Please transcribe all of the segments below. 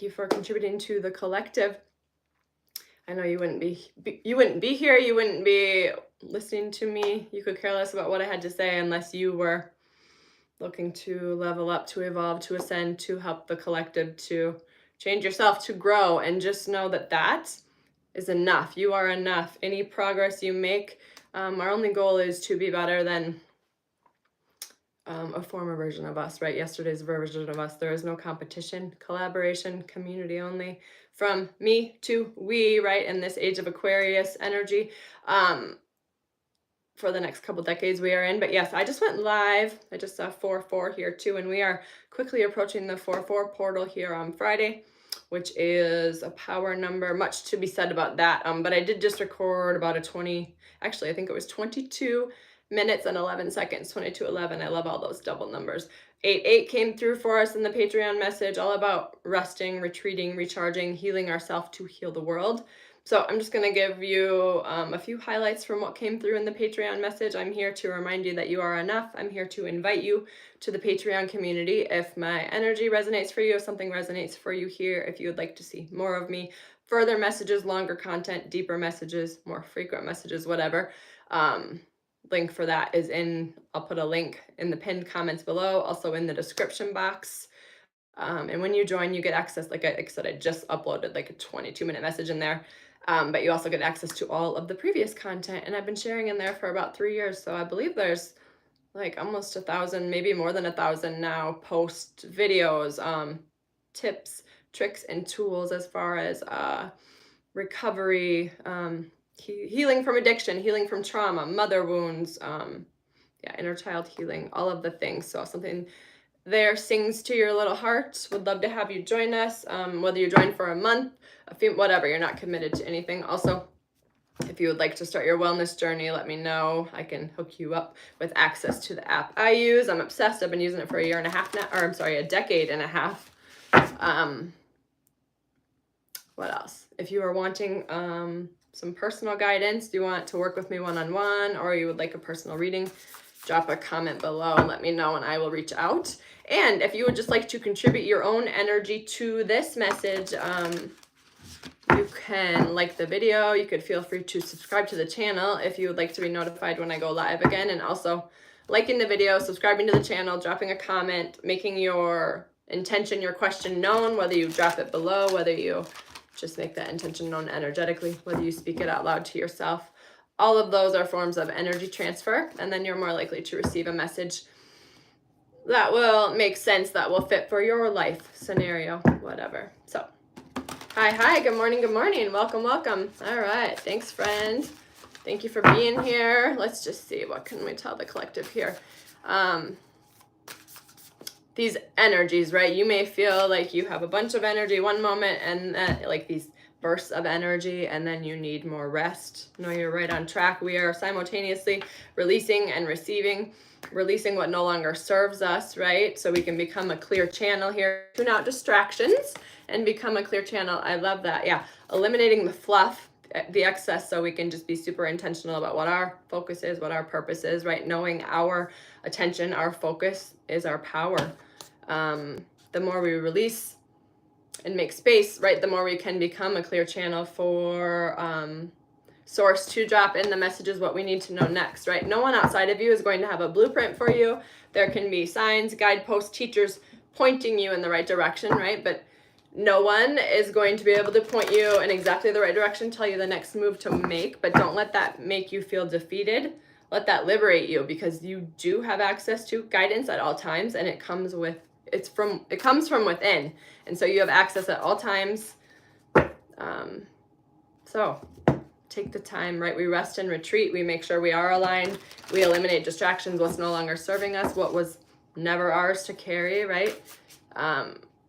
you for contributing to the collective. I know you wouldn't be you wouldn't be here, you wouldn't be listening to me. You could care less about what I had to say unless you were looking to level up, to evolve, to ascend, to help the collective, to change yourself, to grow. And just know that that is enough. You are enough. Any progress you make, our only goal is to be better than a former version of us, right? Yesterday's version of us. There is no competition, collaboration, community only. From me to we, right? In this age of Aquarius energy, for the next couple decades we are in. But yes, I just went live. I just saw 4-4 here too, and we are quickly approaching the 4-4 portal here on Friday, which is a power number. Much to be said about that. But I did just record about actually I think it was 22 minutes and 11 seconds, 22:11. I love all those double numbers. 8-8 came through for us in the Patreon message, all about resting, retreating, recharging, healing ourselves to heal the world. So I'm just going to give you a few highlights from what came through in the Patreon message. I'm here to remind you that you are enough. I'm here to invite you to the Patreon community. If my energy resonates for you, if something resonates for you here, if you would like to see more of me, further messages, longer content, deeper messages, more frequent messages, whatever, link for that is I'll put a link in the pinned comments below, also in the description box. And when you join, you get access, like I said, I just uploaded like a 22-minute message in there. But you also get access to all of the previous content. And I've been sharing in there for about 3 years. So I believe there's like almost 1,000, maybe more than 1,000 now, post videos, tips, tricks, and tools as far as recovery, healing from addiction, healing from trauma, mother wounds, inner child healing, all of the things. So something there sings to your little heart. Would love to have you join us, whether you join for a month, whatever, you're not committed to anything. Also, if you would like to start your wellness journey, let me know. I can hook you up with access to the app I use. I'm obsessed. I've been using it for a year and a half now, or I'm sorry, a decade and a half. What else? If you are wanting some personal guidance, do you want to work with me one-on-one, or you would like a personal reading, drop a comment below and let me know and I will reach out. And if you would just like to contribute your own energy to this message, you can like the video. You could feel free to subscribe to the channel if you would like to be notified when I go live again. And also liking the video, subscribing to the channel, dropping a comment, making your intention, your question known, whether you drop it below, whether you just make that intention known energetically, whether you speak it out loud to yourself. All of those are forms of energy transfer, and then you're more likely to receive a message that will make sense, that will fit for your life scenario, whatever. So, hi, good morning, welcome. All right, thanks, friend. Thank you for being here. Let's just see, what can we tell the collective here? These energies, right? You may feel like you have a bunch of energy one moment and like these bursts of energy, and then you need more rest. No, you're right on track. We are simultaneously releasing and receiving, releasing what no longer serves us, right? So we can become a clear channel here, tune out distractions and become a clear channel. I love that. Yeah, eliminating the fluff, the excess, so we can just be super intentional about what our focus is, what our purpose is, right? Knowing our attention, our focus is our power. The more we release and make space, right, the more we can become a clear channel for source to drop in the messages, what we need to know next, right? No one outside of you is going to have a blueprint for you. There can be signs, guideposts, teachers pointing you in the right direction, right? But no one is going to be able to point you in exactly the right direction, tell you the next move to make, but don't let that make you feel defeated. Let that liberate you, because you do have access to guidance at all times, and it comes from within, and so you have access at all times. So take the time, right? We rest and retreat. We make sure we are aligned. We eliminate distractions, what's no longer serving us, what was never ours to carry, right?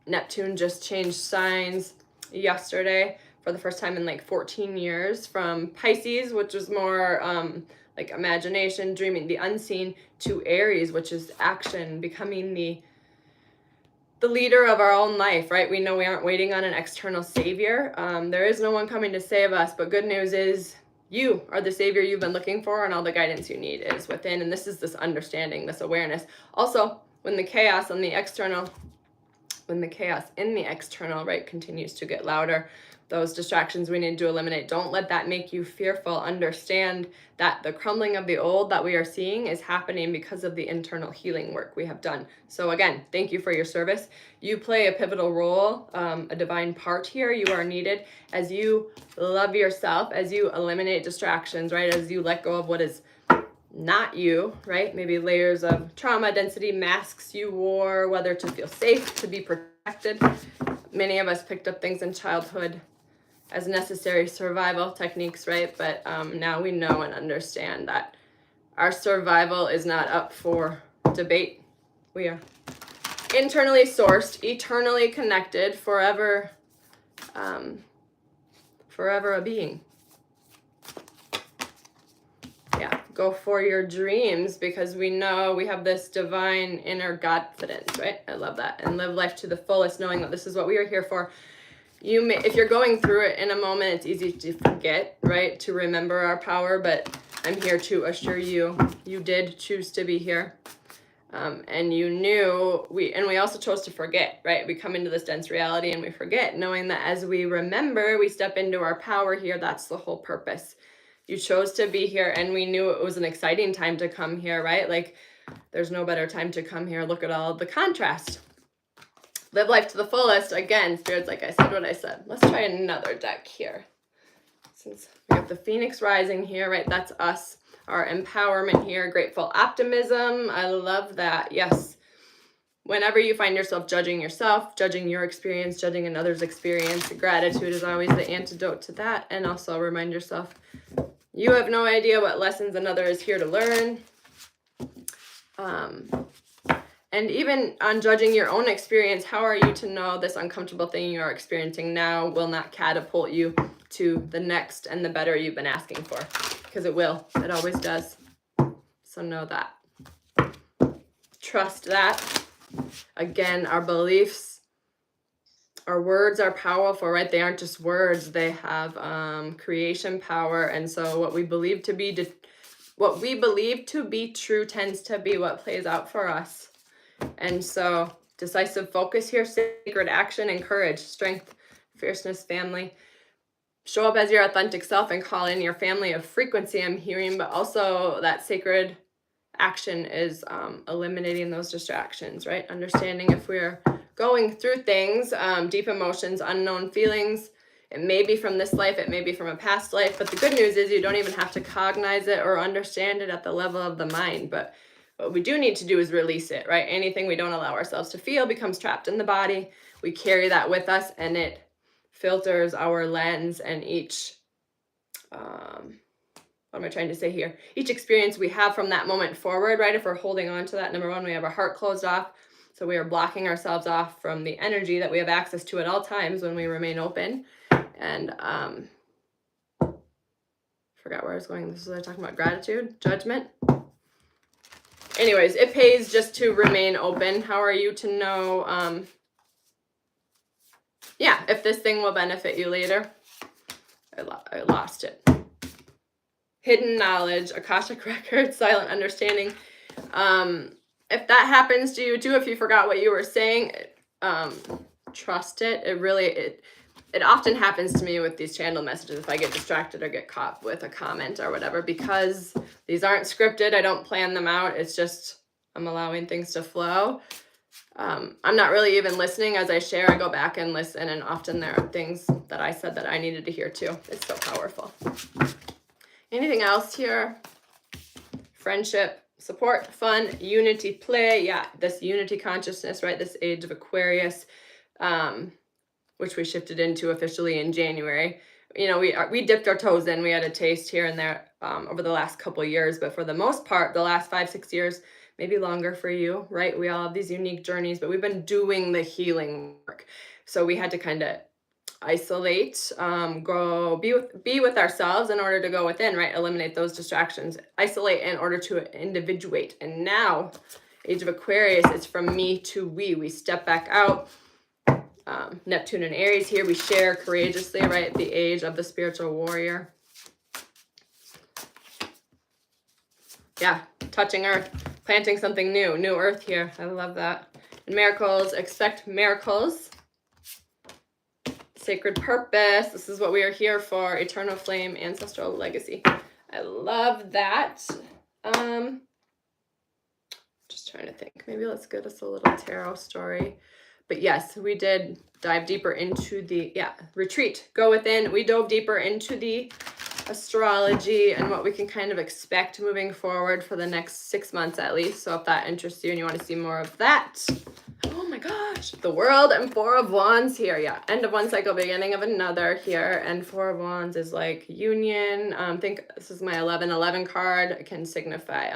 Neptune just changed signs yesterday for the first time in like 14 years, from Pisces, which was more like imagination, dreaming, the unseen, to Aries, which is action, becoming the leader of our own life, right? We know we aren't waiting on an external savior. There is no one coming to save us, but good news is you are the savior you've been looking for, and all the guidance you need is within. And this is this understanding, this awareness. Also, when the chaos on the external when the chaos in the external, right, continues to get louder. Those distractions we need to eliminate. Don't let that make you fearful. Understand that the crumbling of the old that we are seeing is happening because of the internal healing work we have done. So again, thank you for your service. You play a pivotal role, a divine part here. You are needed as you love yourself, as you eliminate distractions, right? As you let go of what is not you, right? Maybe layers of trauma, density, masks you wore, whether to feel safe, to be protected. Many of us picked up things in childhood as necessary survival techniques, right? But now we know and understand that our survival is not up for debate. We are internally sourced, eternally connected, forever a being. Yeah, go for your dreams, because we know we have this divine inner confidence, right? I love that. And live life to the fullest, knowing that this is what we are here for. You may, if you're going through it in a moment, it's easy to forget, right? To remember our power, but I'm here to assure you, you did choose to be here. And you knew we also chose to forget, right? We come into this dense reality and we forget, knowing that as we remember, we step into our power here. That's the whole purpose. You chose to be here, and we knew it was an exciting time to come here, right? Like, there's no better time to come here. Look at all the contrast. Live life to the fullest. Again, spirits, like I said what I said. Let's try another deck here. Since we have the Phoenix rising here, right? That's us. Our empowerment here. Grateful optimism. I love that. Yes. Whenever you find yourself judging yourself, judging your experience, judging another's experience, gratitude is always the antidote to that. And also remind yourself, you have no idea what lessons another is here to learn. And even on judging your own experience, how are you to know this uncomfortable thing you are experiencing now will not catapult you to the next and the better you've been asking for? Because it will. It always does. So know that. Trust that. Again, our beliefs, our words are powerful, right? They aren't just words. They have creation power. And so what we believe to be true tends to be what plays out for us. And so decisive focus here, sacred action and courage, strength, fierceness, family. Show up as your authentic self and call in your family of frequency, I'm hearing, but also that sacred action is eliminating those distractions, right? Understanding if we're going through things, deep emotions, unknown feelings, it may be from this life, it may be from a past life, but the good news is you don't even have to cognize it or understand it at the level of the mind, but what we do need to do is release it, right? Anything we don't allow ourselves to feel becomes trapped in the body. We carry that with us, and it filters our lens, and each, what am I trying to say here? Each experience we have from that moment forward, right? If we're holding on to that, number one, we have our heart closed off. So we are blocking ourselves off from the energy that we have access to at all times when we remain open. And forgot where I was going. This was talking about gratitude, judgment. Anyways, it pays just to remain open. How are you to know, if this thing will benefit you later? I lost it. Hidden knowledge, Akashic records, silent understanding. If that happens to you too, if you forgot what you were saying, trust it. It often happens to me with these channel messages if I get distracted or get caught with a comment or whatever, because these aren't scripted. I don't plan them out. It's just I'm allowing things to flow. I'm not really even listening as I share. I go back and listen, and often there are things that I said that I needed to hear too. It's so powerful. Anything else here? Friendship, support, fun, unity, play. Yeah, this unity consciousness, right? This age of Aquarius, which we shifted into officially in January. You know, we dipped our toes in. We had a taste here and there over the last couple of years, but for the most part, the last 5-6 years, maybe longer for you, right? We all have these unique journeys, but we've been doing the healing work. So we had to kind of isolate, go be with ourselves in order to go within, right? Eliminate those distractions, isolate in order to individuate. And now, age of Aquarius, it's from me to we step back out. Neptune and Aries here, we share courageously, right? The age of the spiritual warrior. Yeah, touching earth, planting something new earth here. I love that. and miracles. Expect miracles. Sacred purpose. This is what we are here for. Eternal flame, ancestral legacy. I love that. Just trying to think. Maybe let's get us a little tarot story. But yes, we did dive deeper into the, retreat. Go within. We dove deeper into the astrology and what we can kind of expect moving forward for the next 6 months at least. So if that interests you and you want to see more of that. Oh my gosh. The World and Four of Wands here. Yeah. End of one cycle, beginning of another here. And Four of Wands is like union. I think this is my 1111 card. It can signify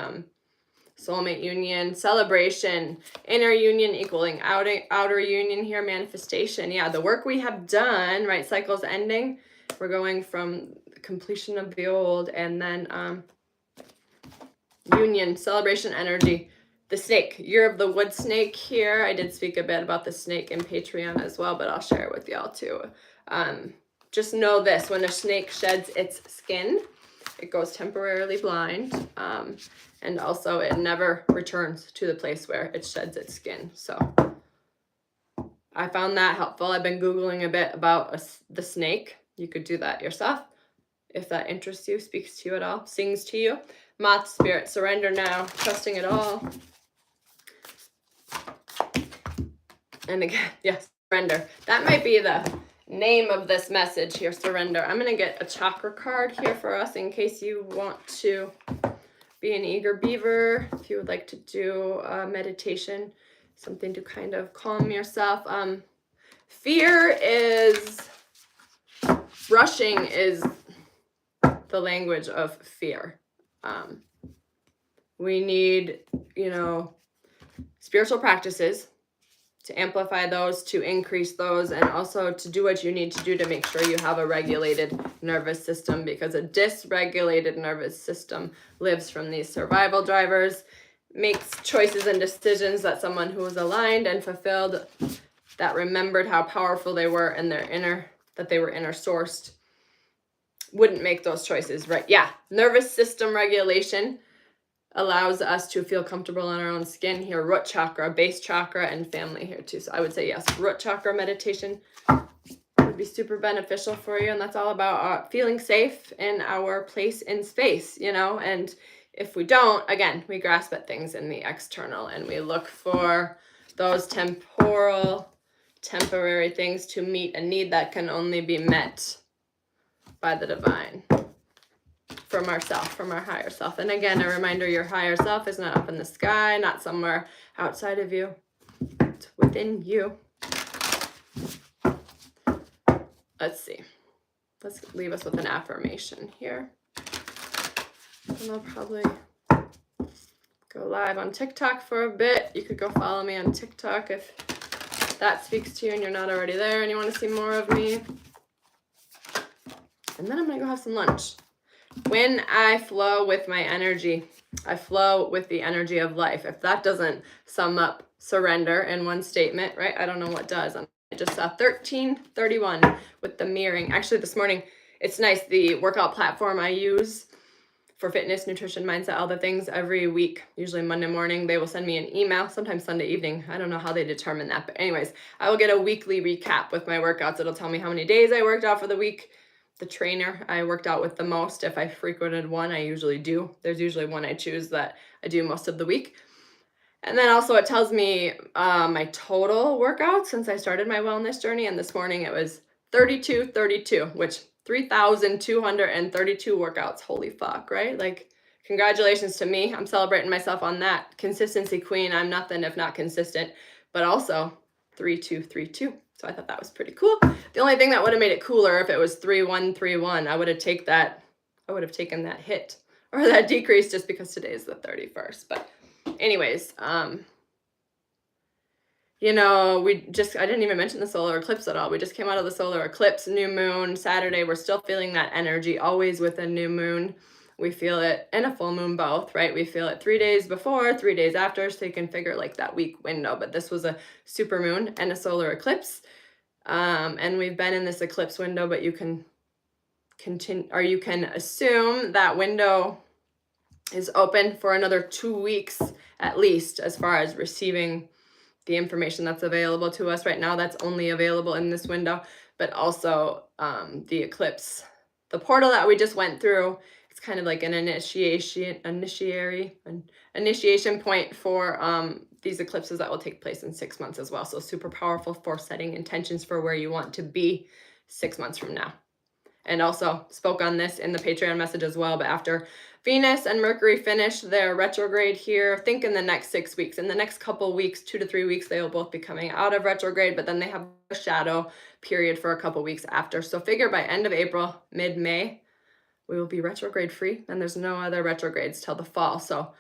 soulmate union, celebration, inner union equaling outer union here, manifestation. Yeah, the work we have done, right? Cycles ending. We're going from completion of the old and then union, celebration energy. The snake, year of the wood snake here. I did speak a bit about the snake in Patreon as well, but I'll share it with y'all too. Just know this, when a snake sheds its skin, it goes temporarily blind. And also it never returns to the place where it sheds its skin. So I found that helpful. I've been Googling a bit about the snake. You could do that yourself if that interests you, speaks to you at all, sings to you. Moth spirit, surrender now, trusting it all. And again, yes, surrender. That might be the name of this message here, surrender. I'm going to get a chakra card here for us in case you want to be an eager beaver, if you would like to do a meditation, something to kind of calm yourself. Fear is, rushing is the language of fear. We need, spiritual practices to amplify those, to increase those, and also to do what you need to do to make sure you have a regulated nervous system, because a dysregulated nervous system lives from these survival drivers, makes choices and decisions that someone who is aligned and fulfilled, that remembered how powerful they were in their inner, that they were inner sourced, wouldn't make those choices, right? Yeah, nervous system regulation allows us to feel comfortable in our own skin here. Root chakra, base chakra, and family here too. So I would say yes, root chakra meditation would be super beneficial for you. And that's all about feeling safe in our place in space, and if we don't, again, we grasp at things in the external and we look for those temporary things to meet a need that can only be met by the divine. From ourself, from our higher self. And again, a reminder, your higher self is not up in the sky, not somewhere outside of you. It's within you. Let's see. Let's leave us with an affirmation here. And I'll probably go live on TikTok for a bit. You could go follow me on TikTok if that speaks to you and you're not already there and you want to see more of me. And then I'm going to go have some lunch. When I flow with my energy, I flow with the energy of life. If that doesn't sum up surrender in one statement, right? I don't know what does. I just saw 1331 with the mirroring. Actually, this morning, it's nice. The workout platform I use for fitness, nutrition, mindset, all the things every week, usually Monday morning, they will send me an email, sometimes Sunday evening. I don't know how they determine that. But anyways, I will get a weekly recap with my workouts. It'll tell me how many days I worked out for the week. The trainer I worked out with the most. If I frequented one, I usually do. There's usually one I choose that I do most of the week. And then also it tells me my total workout since I started my wellness journey. And this morning it was 32, which 3,232 workouts. Holy fuck, right? Like, congratulations to me. I'm celebrating myself on that. Consistency queen. I'm nothing if not consistent. But also 3232. So I thought that was pretty cool. The only thing that would have made it cooler if it was 3131, I would have taken that hit or that decrease just because today is the 31st. But anyways, I didn't even mention the solar eclipse at all. We just came out of the solar eclipse, new moon, Saturday. We're still feeling that energy always with a new moon. We feel it in a full moon both, right? We feel it 3 days before, 3 days after, so you can figure like that week window. But this was a super moon and a solar eclipse. And we've been in this eclipse window, but you can continue, or you can assume that window is open for another 2 weeks at least, as far as receiving the information that's available to us right now that's only available in this window, but also the eclipse. The portal that we just went through, it's kind of like an initiation point for these eclipses that will take place in 6 months as well. So super powerful for setting intentions for where you want to be 6 months from now. And also spoke on this in the Patreon message as well. But after Venus and Mercury finish their retrograde here, think in the next 6 weeks. In the next couple weeks, 2 to 3 weeks, they will both be coming out of retrograde, but then they have a shadow period for a couple weeks after. So figure by end of April, mid-May, we will be retrograde free, and there's no other retrogrades till the fall. So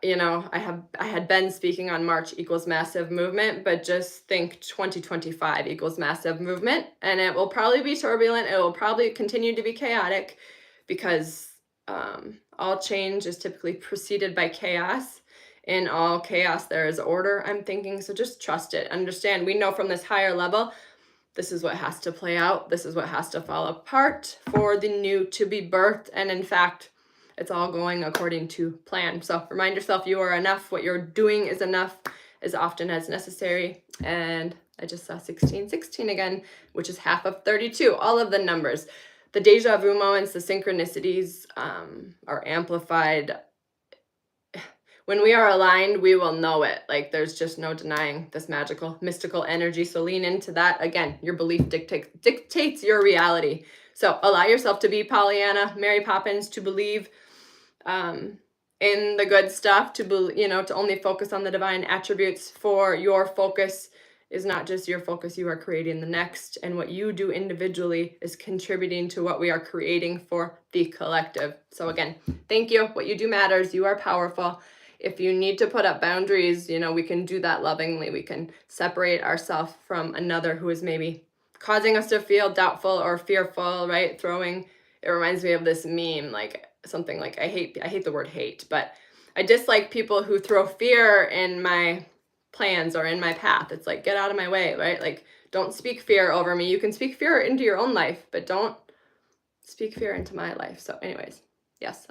I had been speaking on March equals massive movement, but just think 2025 equals massive movement, and it will probably be turbulent. It will probably continue to be chaotic because all change is typically preceded by chaos. In all chaos, there is order, I'm thinking. So just trust it. Understand, we know from this higher level, this is what has to play out. This is what has to fall apart for the new to be birthed. And in fact, it's all going according to plan. So remind yourself you are enough. What you're doing is enough as often as necessary. And I just saw 1616 again, which is half of 32. All of the numbers. The deja vu moments, the synchronicities are amplified. When we are aligned, we will know it. Like there's just no denying this magical, mystical energy. So lean into that. Again, your belief dictates your reality. So allow yourself to be Pollyanna, Mary Poppins, to believe in the good stuff, to only focus on the divine attributes. For your focus is not just your focus, you are creating the next, and what you do individually is contributing to what we are creating for the collective. So again, thank you. What you do matters. You are powerful. If you need to put up boundaries, we can do that lovingly. We can separate ourselves from another who is maybe causing us to feel doubtful or fearful, right? It reminds me of this meme, like something like, I hate the word hate, but I dislike people who throw fear in my plans or in my path. It's like, get out of my way, right? Like, don't speak fear over me. You can speak fear into your own life, but don't speak fear into my life. So anyways, yes.